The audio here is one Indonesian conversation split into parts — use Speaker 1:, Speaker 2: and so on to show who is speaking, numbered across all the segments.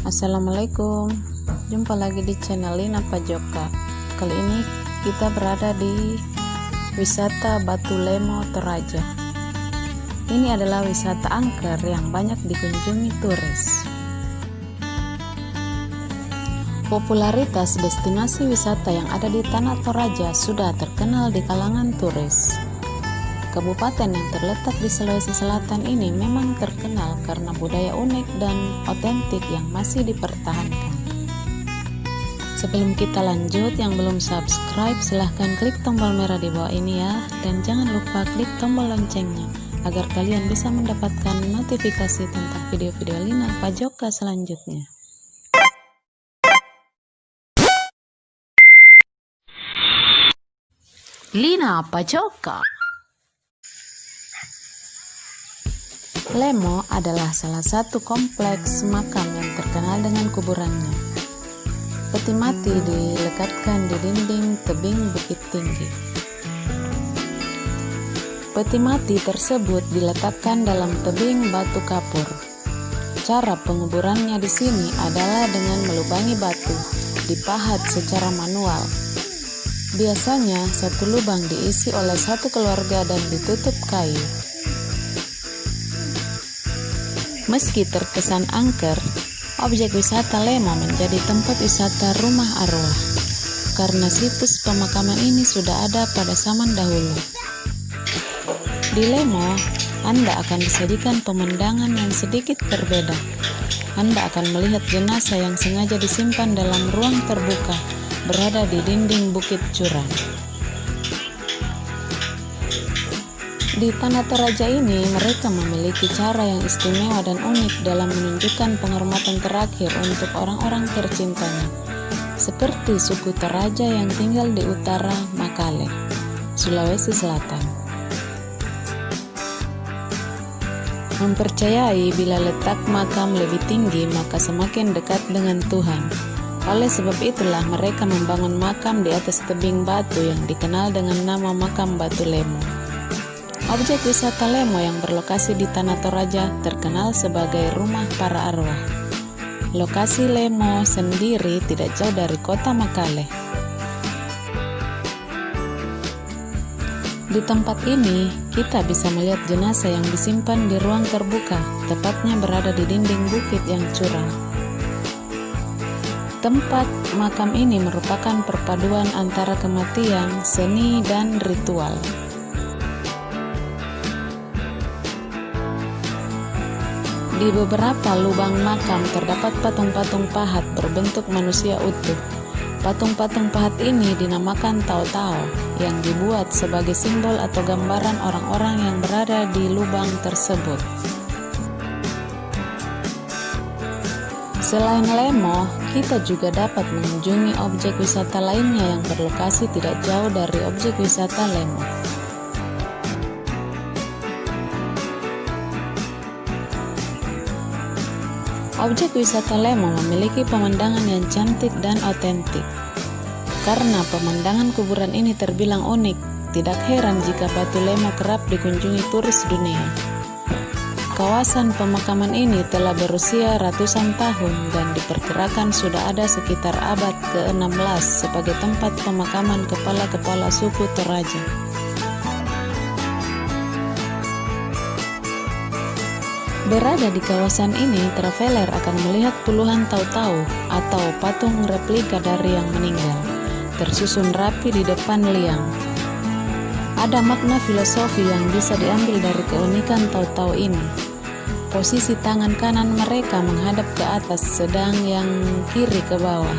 Speaker 1: Assalamualaikum, jumpa lagi di channel Lina Pajoka. Kali ini kita berada di wisata Batu Lemo Toraja. Ini adalah wisata angker yang banyak dikunjungi turis. Popularitas destinasi wisata yang ada di Tanah Toraja sudah terkenal di kalangan turis. Kabupaten yang terletak di Sulawesi Selatan ini memang terkenal karena budaya unik dan otentik yang masih dipertahankan. Sebelum kita lanjut, yang belum subscribe silahkan klik tombol merah di bawah ini ya, dan jangan lupa klik tombol loncengnya agar kalian bisa mendapatkan notifikasi tentang video-video Lina Pajoka selanjutnya. Lina Pajoka. Lemo adalah salah satu kompleks makam yang terkenal dengan kuburannya. Peti mati dilekatkan di dinding tebing Bukit Tinggi. Peti mati tersebut diletakkan dalam tebing batu kapur. Cara penguburannya di sini adalah dengan melubangi batu, dipahat secara manual. Biasanya satu lubang diisi oleh satu keluarga dan ditutup kayu. Meski terkesan angker, objek wisata Lemo menjadi tempat wisata rumah arwah karena situs pemakaman ini sudah ada pada zaman dahulu. Di Lemo, Anda akan disajikan pemandangan yang sedikit berbeda. Anda akan melihat jenazah yang sengaja disimpan dalam ruang terbuka berada di dinding bukit curam. Di Tanah Toraja ini, mereka memiliki cara yang istimewa dan unik dalam menunjukkan penghormatan terakhir untuk orang-orang tercintanya, seperti suku Toraja yang tinggal di utara Makale, Sulawesi Selatan. Mempercayai bila letak makam lebih tinggi, maka semakin dekat dengan Tuhan. Oleh sebab itulah mereka membangun makam di atas tebing batu yang dikenal dengan nama makam Batu Lemo. Objek wisata Lemo yang berlokasi di Tanah Toraja terkenal sebagai rumah para arwah. Lokasi Lemo sendiri tidak jauh dari kota Makale. Di tempat ini, kita bisa melihat jenazah yang disimpan di ruang terbuka, tepatnya berada di dinding bukit yang curam. Tempat makam ini merupakan perpaduan antara kematian, seni, dan ritual. Di beberapa lubang makam terdapat patung-patung pahat berbentuk manusia utuh. Patung-patung pahat ini dinamakan Tao-Tao yang dibuat sebagai simbol atau gambaran orang-orang yang berada di lubang tersebut. Selain Lemo, kita juga dapat mengunjungi objek wisata lainnya yang berlokasi tidak jauh dari objek wisata Lemo. Objek wisata Lemo memiliki pemandangan yang cantik dan otentik. Karena pemandangan kuburan ini terbilang unik, tidak heran jika Batu Lemo kerap dikunjungi turis dunia. Kawasan pemakaman ini telah berusia ratusan tahun dan diperkirakan sudah ada sekitar abad ke-16 sebagai tempat pemakaman kepala-kepala suku Toraja. Berada di kawasan ini, traveler akan melihat puluhan Tao-Tao atau patung replika dari yang meninggal, tersusun rapi di depan liang. Ada makna filosofi yang bisa diambil dari keunikan Tao-Tao ini. Posisi tangan kanan mereka menghadap ke atas, sedang yang kiri ke bawah.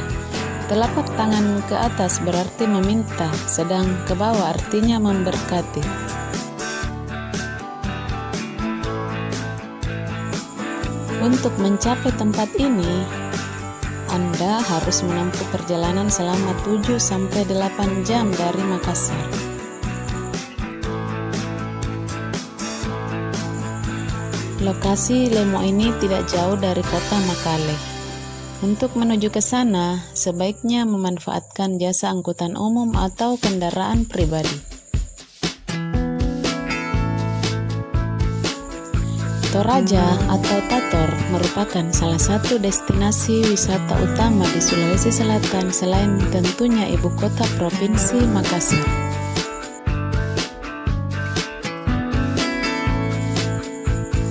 Speaker 1: Telapak tangan ke atas berarti meminta, sedang ke bawah artinya memberkati. Untuk mencapai tempat ini, Anda harus menempuh perjalanan selama 7-8 jam dari Makassar. Lokasi Lemo ini tidak jauh dari kota Makale. Untuk menuju ke sana, sebaiknya memanfaatkan jasa angkutan umum atau kendaraan pribadi. Toraja atau Tator merupakan salah satu destinasi wisata utama di Sulawesi Selatan selain tentunya ibu kota provinsi Makassar.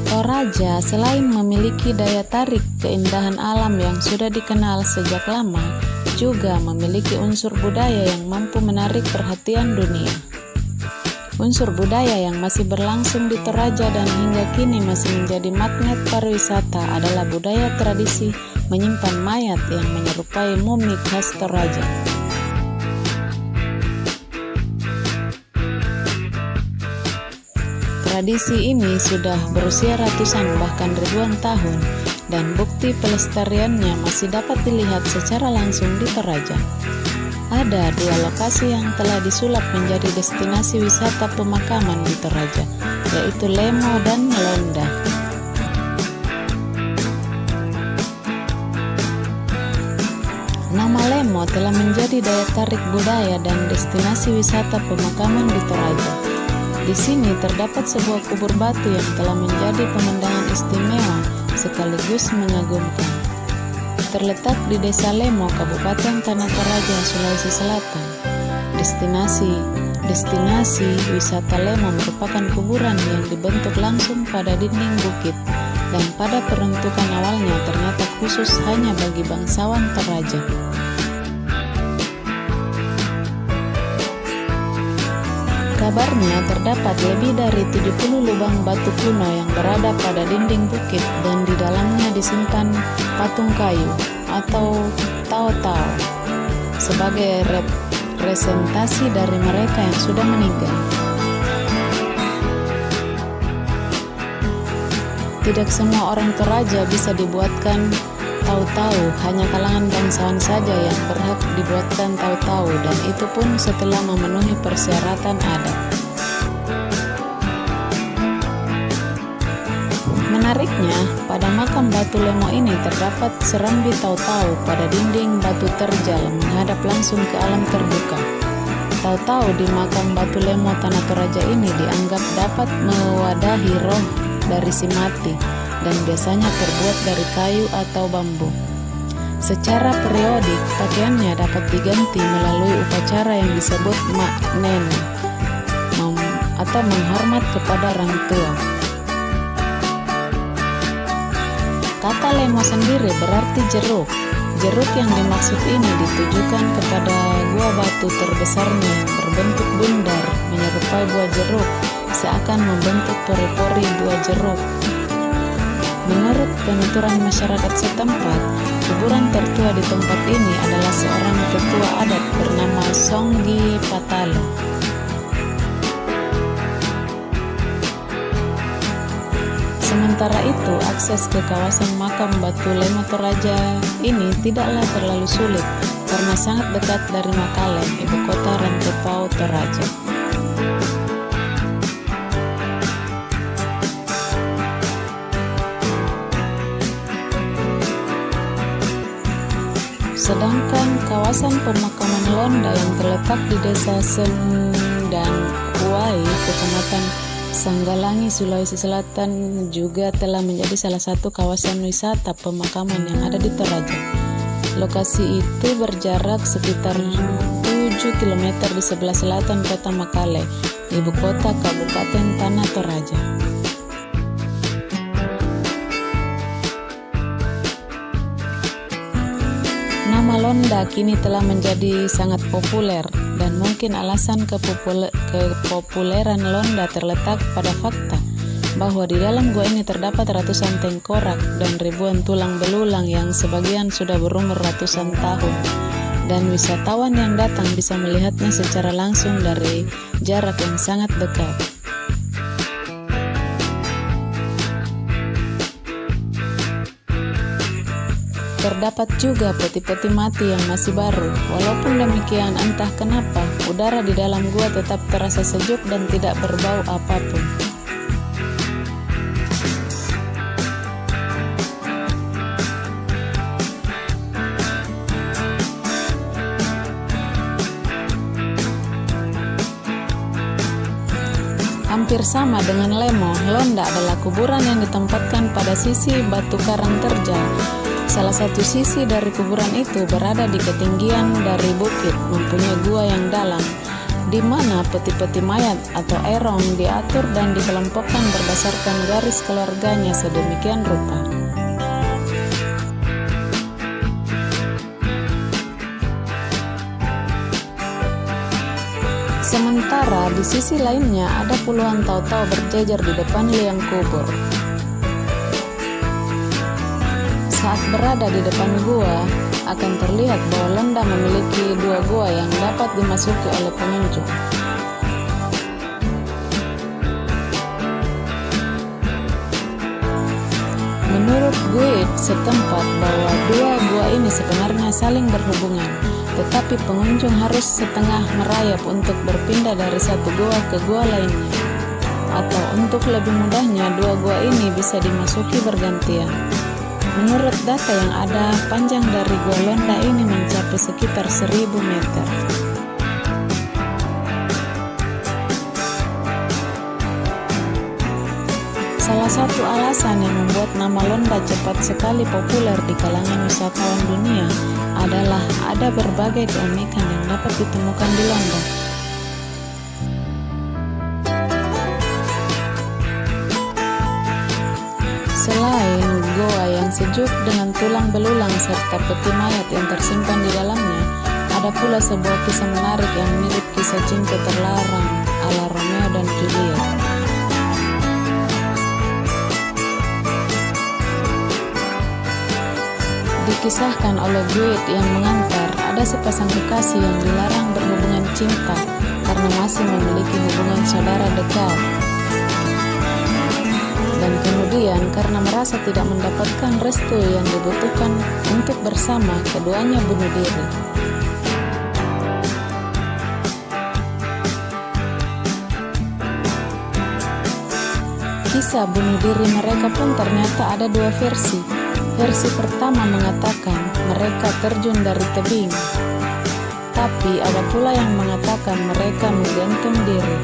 Speaker 1: Toraja selain memiliki daya tarik keindahan alam yang sudah dikenal sejak lama, juga memiliki unsur budaya yang mampu menarik perhatian dunia. Unsur budaya yang masih berlangsung di Toraja dan hingga kini masih menjadi magnet pariwisata adalah budaya tradisi menyimpan mayat yang menyerupai mumi khas Toraja. Tradisi ini sudah berusia ratusan bahkan ribuan tahun dan bukti pelestariannya masih dapat dilihat secara langsung di Toraja. Ada 2 lokasi yang telah disulap menjadi destinasi wisata pemakaman di Toraja, yaitu Lemo dan Londa. Nama Lemo telah menjadi daya tarik budaya dan destinasi wisata pemakaman di Toraja. Di sini terdapat sebuah kubur batu yang telah menjadi pemandangan istimewa sekaligus mengagumkan. Terletak di Desa Lemo, Kabupaten Tanah Toraja, Sulawesi Selatan. Destinasi wisata Lemo merupakan kuburan yang dibentuk langsung pada dinding bukit dan pada peruntukan awalnya ternyata khusus hanya bagi bangsawan Toraja. Kabarnya terdapat lebih dari 70 lubang batu kuno yang berada pada dinding bukit dan di dalamnya disimpan patung kayu atau tao-tao sebagai representasi dari mereka yang sudah meninggal. Tidak semua orang Toraja bisa dibuatkan tau-tau, hanya kalangan bangsawan saja yang berhak dibuatkan tau-tau dan itu pun setelah memenuhi persyaratan adat. Menariknya, pada makam batu Lemo ini terdapat serambi tau-tau pada dinding batu terjal menghadap langsung ke alam terbuka. Tau-tau di makam batu Lemo Tanah Toraja ini dianggap dapat mewadahi roh dari si mati dan biasanya terbuat dari kayu atau bambu. Secara periodik, pakaiannya dapat diganti melalui upacara yang disebut maknen atau menghormat kepada orang tua. Kata Lemo sendiri berarti jeruk. Jeruk yang dimaksud ini ditujukan kepada gua batu terbesarnya yang berbentuk bundar menyerupai buah jeruk, seakan membentuk pori-pori buah jeruk. Menurut penuturan masyarakat setempat, kuburan tertua di tempat ini adalah seorang tetua adat bernama Songgi Patalo. Sementara itu, akses ke kawasan makam batu Lemo Toraja ini tidaklah terlalu sulit karena sangat dekat dari Makaleng, ibu kota Rantepao Toraja. Sedangkan kawasan pemakaman Londa yang terletak di Desa Sendangkuai, Kecamatan Sanggalangi, Sulawesi Selatan juga telah menjadi salah satu kawasan wisata pemakaman yang ada di Toraja. Lokasi itu berjarak sekitar 7 km di sebelah selatan kota Makale, ibu kota Kabupaten Tanah Toraja. Nama Londa kini telah menjadi sangat populer dan mungkin alasan kepopuleran Londa terletak pada fakta bahwa di dalam gua ini terdapat ratusan tengkorak dan ribuan tulang belulang yang sebagian sudah berumur ratusan tahun dan wisatawan yang datang bisa melihatnya secara langsung dari jarak yang sangat dekat. Terdapat juga peti-peti mati yang masih baru. Walaupun demikian, entah kenapa, udara di dalam gua tetap terasa sejuk dan tidak berbau apapun. Hampir sama dengan Lemo, Londa adalah kuburan yang ditempatkan pada sisi batu karang terjal. Salah satu sisi dari kuburan itu berada di ketinggian dari bukit, mempunyai gua yang dalam, di mana peti-peti mayat atau erong diatur dan dikelompokkan berdasarkan garis keluarganya sedemikian rupa. Sementara di sisi lainnya ada puluhan tau-tau berjejer di depan liang kubur. Saat berada di depan gua, akan terlihat bahwa Londa memiliki 2 gua yang dapat dimasuki oleh pengunjung. Menurut guide setempat bahwa 2 gua ini sebenarnya saling berhubungan, tetapi pengunjung harus setengah merayap untuk berpindah dari satu gua ke gua lainnya. Atau untuk lebih mudahnya, 2 gua ini bisa dimasuki bergantian. Menurut data yang ada, panjang dari Gua Londa ini mencapai sekitar 1000 meter. Salah satu alasan yang membuat nama Londa cepat sekali populer di kalangan wisatawan dunia adalah ada berbagai keunikan yang dapat ditemukan di Londa. Selain goa yang sejuk dengan tulang belulang serta peti mayat yang tersimpan di dalamnya, ada pula sebuah kisah menarik yang mirip kisah cinta terlarang ala Romeo dan Juliet. Dikisahkan oleh guide yang mengantar, ada sepasang kekasih yang dilarang berhubungan cinta karena masih memiliki hubungan saudara dekat. Dan kemudian karena merasa tidak mendapatkan restu yang dibutuhkan untuk bersama, keduanya bunuh diri. Kisah bunuh diri mereka pun ternyata ada 2 versi. Versi pertama mengatakan mereka terjun dari tebing, tapi ada pula yang mengatakan mereka menggantung diri.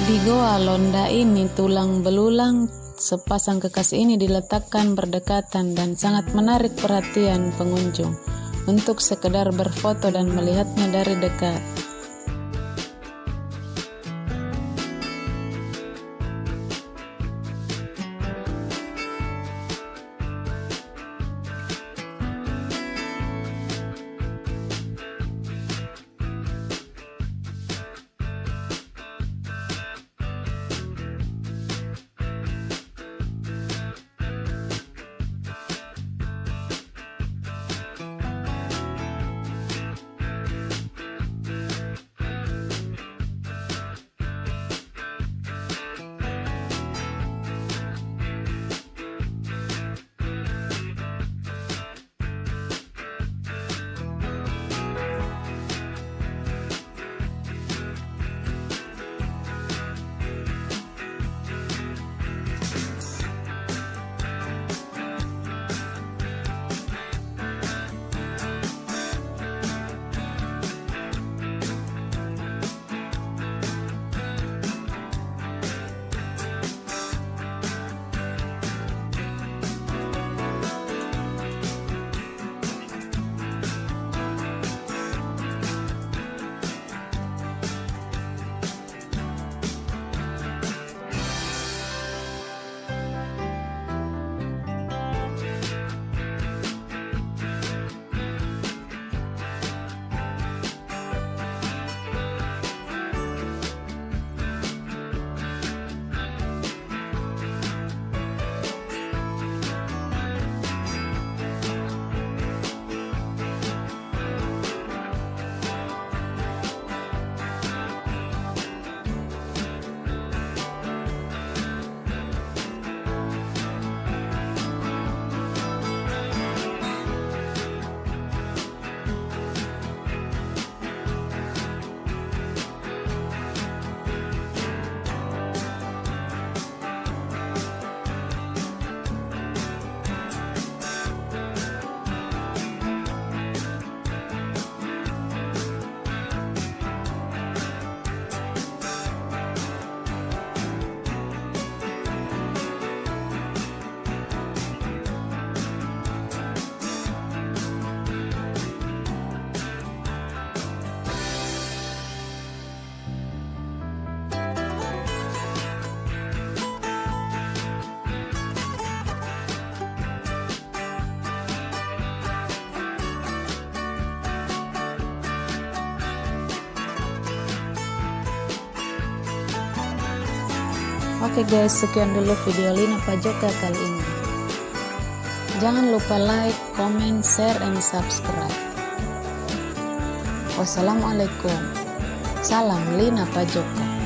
Speaker 1: Di Goa Londa ini, tulang belulang sepasang kekasih ini diletakkan berdekatan dan sangat menarik perhatian pengunjung untuk sekedar berfoto dan melihatnya dari dekat. Oke guys, sekian dulu video Lina Pajoka kali ini. Jangan lupa like, comment, share, and subscribe. Wassalamualaikum. Salam Lina Pajoka.